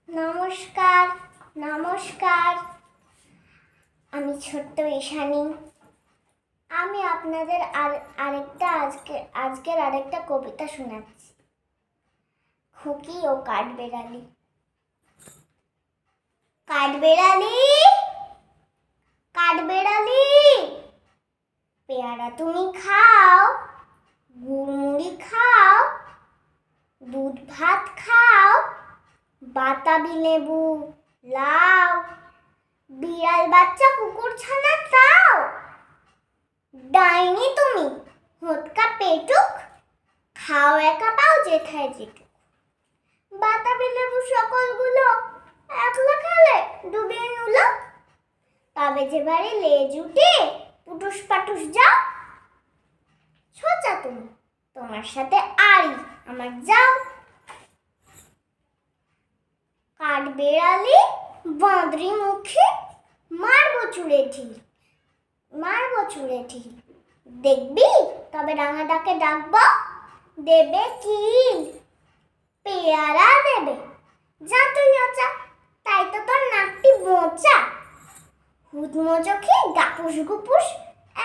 নমস্কার নমস্কার আমি ছোট্ট ঈশানী। আমি আপনাদের আজকের আরেকটা কবিতা শোনাচ্ছি। খুকি ও কাঠবেড়ালি। কাঠবেড়ালি কাঠবেড়ালি, পেয়ারা তুমি খাও, গুড়মুড়ি খাও, দুধ ভাত খাও, বাতাবি লেবু লাও, বিড়াল বাচ্চা কুকুর ছানা তাও। ডাইনি তুমি হোঁতকা পেটুক, খাও একা পাও যেথায় যেটুক। বাতাবি লেবু সকলগুলো একলা খেলে ডুবিয়ে নুলো। তবে যে বাড়ি লেজ উঠে পুটুস পাটুস যাও। সোজা তুমি, তোমার সাথে আড়ি আমার যাও। কাঠবেড়ালি বাঁদরি মুখে, মারবো চুড়ে ঢিল। দেখবি তবে রাঙা ডাকে ডাকবো, দেবে কি পেয়ারা দেবে। যা তুই ওচা, তাই তো তোর নাকটি বোঁচা। হুদমো চোখে গাপুস গুপুস,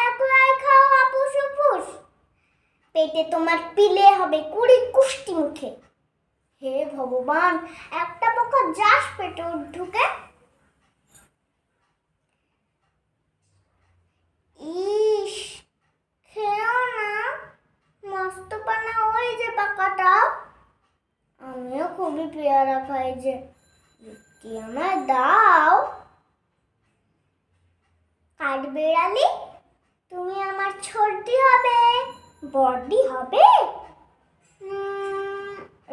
একলাই খাও আপুস উপুস। পেটে তোমার পিলে হবে 20 কুষ্টি মুখে। হে ভগবান, একটা পোকা যাস পেটে ঢুকে। ইস, খেও না, মস্ত পানা ওই যে পাকাটা। আমিও খুবই পেয়ারা খাই যে, কি আমায় দাও। কাঠবেড়ালি তুমি আমার ছোট্টি হবে, বড়দি হবে।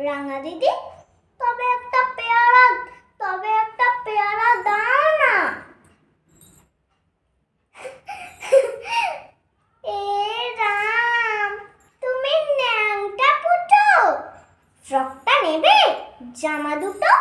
রাঙা দিদি তবে একটা পেয়ারা দাও না। এ রাম, তুমি ন্যাংটা ফুটো, ফ্রকটা নেবে, জামা দুটো